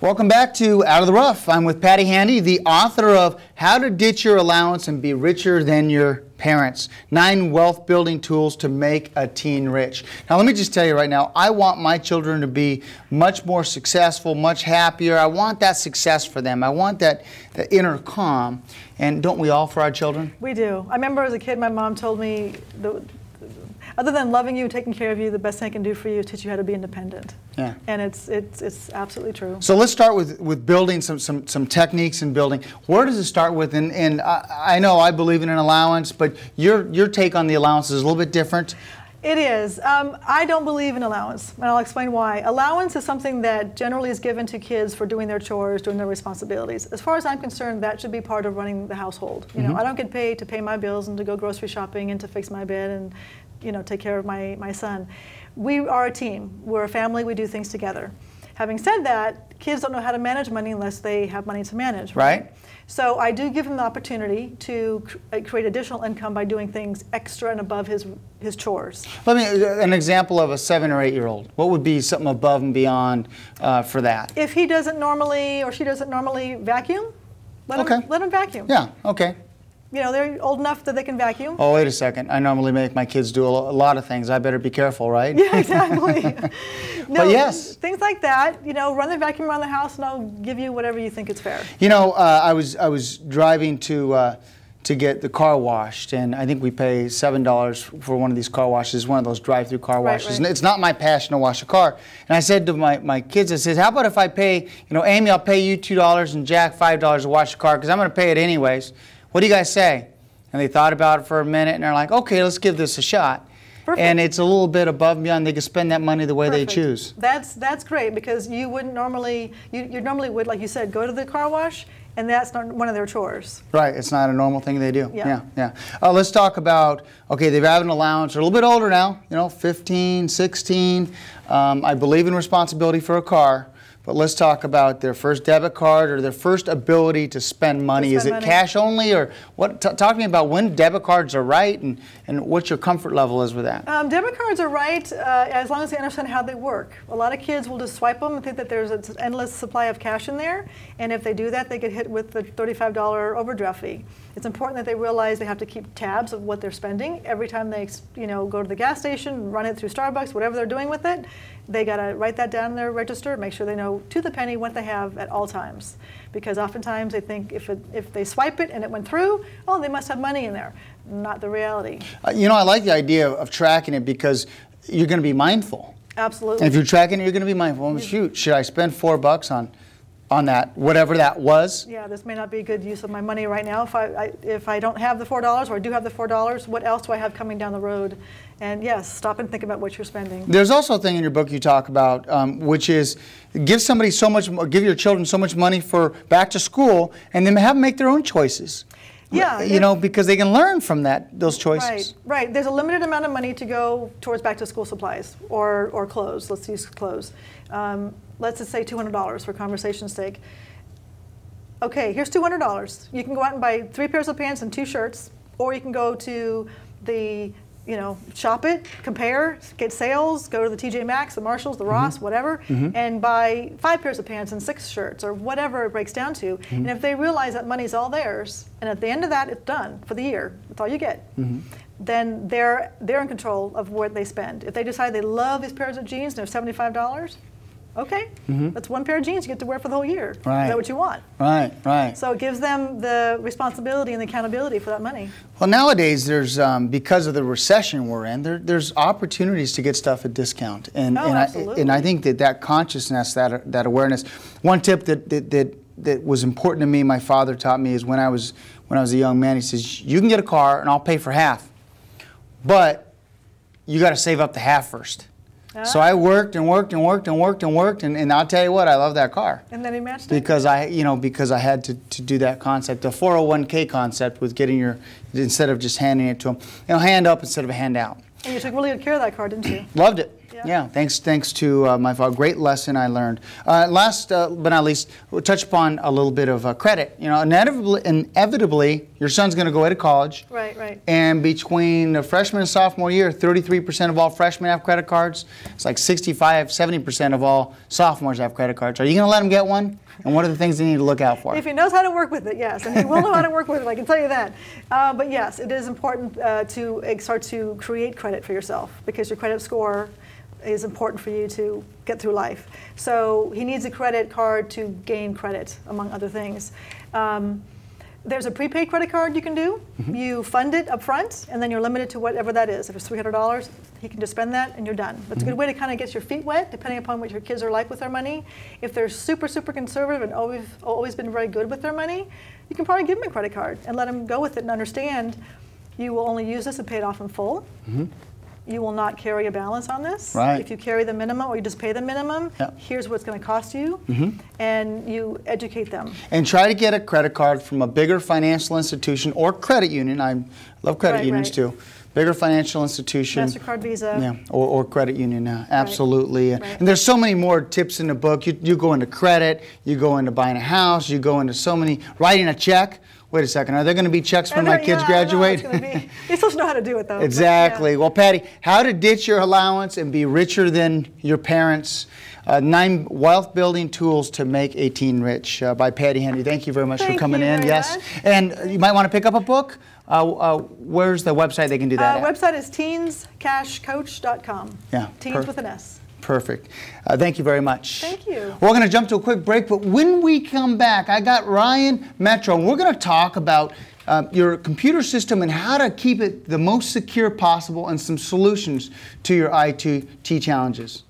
Welcome back to Out of the Rough. I'm with Patti Handy, the author of How to Ditch Your Allowance and Be Richer Than Your Parents. 9 wealth building tools to make a teen rich. Now let me just tell you right now, I want my children to be much more successful, much happier. I want that success for them. I want that inner calm. And don't we all for our children? We do. I remember as a kid, my mom told me, other than loving you, taking care of you, the best thing I can do for you is teach you how to be independent. Yeah. And it's absolutely true. So let's start with building some techniques in building. Where does it start with? And I know I believe in an allowance, but your take on the allowance is a little bit different. It is. I don't believe in allowance, and I'll explain why. Allowance is something that generally is given to kids for doing their chores, doing their responsibilities. As far as I'm concerned, that should be part of running the household. You know, I don't get paid to pay my bills and to go grocery shopping and to fix my bed and, you know, take care of my son. We are a team. We're a family. We do things together. Having said that, kids don't know how to manage money unless they have money to manage. Right. So I do give him the opportunity to create additional income by doing things extra and above his chores. Let me, an example of a 7 or 8-year-old. What would be something above and beyond for that? If he doesn't normally, or she doesn't normally vacuum, let him vacuum. Yeah, okay. You know, they're old enough that they can vacuum. Oh, wait a second. I normally make my kids do a lot of things. I better be careful, right? Yeah, exactly. No, but yes. Things like that, you know, run the vacuum around the house and I'll give you whatever you think is fair. You know, I was driving to get the car washed, and I think we pay $7 for one of these car washes, one of those drive-through car washes. Right. And it's not my passion to wash a car. And I said to my kids, I said, how about if I pay, you know, Amy, I'll pay you $2 and Jack $5 to wash the car because I'm going to pay it anyways. What do you guys say? And they thought about it for a minute, and they're like, okay, let's give this a shot. Perfect. And it's a little bit above and beyond. They can spend that money the way Perfect. they choose. That's great, because you wouldn't normally, you normally would, like you said, go to the car wash, and that's not one of their chores. Right, it's not a normal thing they do. Yeah. Let's talk about, okay, they've had an allowance, they're a little bit older now, you know, 15, 16. I believe in responsibility for a car. But let's talk about their first debit card or their first ability to spend money. Is it cash only, or what? Talk to me about when debit cards are right and what your comfort level is with that. Debit cards are right as long as they understand how they work. A lot of kids will just swipe them and think that there's an endless supply of cash in there. And if they do that, they get hit with the $35 overdraft fee. It's important that they realize they have to keep tabs of what they're spending. Every time they, you know, go to the gas station, run it through Starbucks, whatever they're doing with it, they got to write that down in their register, make sure they know to the penny what they have at all times. Because oftentimes they think if they swipe it and it went through, oh, they must have money in there. Not the reality. You know, I like the idea of tracking it because you're going to be mindful. Absolutely. And if you're tracking it, you're going to be mindful. Well, shoot, should I spend $4 on that, whatever that was? Yeah, this may not be a good use of my money right now. If I don't have the $4, or I do have the $4, what else do I have coming down the road? And yes, stop and think about what you're spending. There's also a thing in your book you talk about, which is give your children so much money for back to school, and then have them make their own choices. Yeah, you know, because they can learn from those choices. Right. There's a limited amount of money to go towards back to school supplies or clothes. Let's use clothes. Let's just say $200 for conversation's sake. Okay, here's $200. You can go out and buy 3 pairs of pants and 2 shirts, or you can go to the, you know, shop it, compare, get sales, go to the TJ Maxx, the Marshalls, the Ross, whatever, and buy 5 pairs of pants and 6 shirts, or whatever it breaks down to. And if they realize that money's all theirs, and at the end of that, it's done for the year, that's all you get, then they're in control of what they spend. If they decide they love these pairs of jeans and they're $75, okay, that's 1 pair of jeans you get to wear for the whole year. Right. Is that what you want? Right. So it gives them the responsibility and the accountability for that money. Well, nowadays there's, because of the recession we're in, there's opportunities to get stuff at discount. And I think that consciousness, that awareness. One tip that was important to me, my father taught me, is when I was a young man, he says, you can get a car and I'll pay for half, but you got to save up the half first. So I worked and worked and worked and worked and worked, and I'll tell you what, I love that car. And then he matched it? Because I had to do that concept, the 401k concept, with getting instead of just handing it to them, hand up instead of hand out. And you took really good care of that car, didn't you? Loved it. Yeah, thanks to my father. Great lesson I learned. Last but not least, we'll touch upon a little bit of credit. You know, inevitably, your son's going to go away to college. Right. And between the freshman and sophomore year, 33% of all freshmen have credit cards. It's like 65, 70% of all sophomores have credit cards. Are you going to let them get one? And what are the things they need to look out for? If he knows how to work with it, yes. And he will know how to work with it, I can tell you that. But yes, it is important to start to create credit for yourself, because your credit score is important for you to get through life. So he needs a credit card to gain credit, among other things. There's a prepaid credit card you can do. You fund it up front, and then you're limited to whatever that is. If it's $300, he can just spend that, and you're done. But it's a good way to kind of get your feet wet, depending upon what your kids are like with their money. If they're super, super conservative and always been very good with their money, you can probably give them a credit card and let them go with it and understand you will only use this and pay it off in full. You will not carry a balance on this. Right. If you carry the minimum or you just pay the minimum, here's what it's going to cost you, and you educate them. And try to get a credit card from a bigger financial institution or credit union. I love credit unions too. Bigger financial institution. MasterCard, Visa. Yeah, or credit union, absolutely. Right. And there's so many more tips in the book. You go into credit, you go into buying a house, you go into so many, writing a check. Wait a second, are there going to be checks when my kids graduate? They're supposed to know how to do it, though. Exactly. Well, Patti, how to ditch your allowance and be richer than your parents. 9 wealth building tools to make a teen rich by Patti Henry. Thank you very much for coming in. Yes. And you might want to pick up a book. Where's the website they can do that at? Website is teenscashcoach.com. Yeah. Teens with an S. Perfect. Thank you very much. Thank you. We're going to jump to a quick break, but when we come back, I got Ryan Metro, and we're going to talk about your computer system and how to keep it the most secure possible and some solutions to your IT challenges.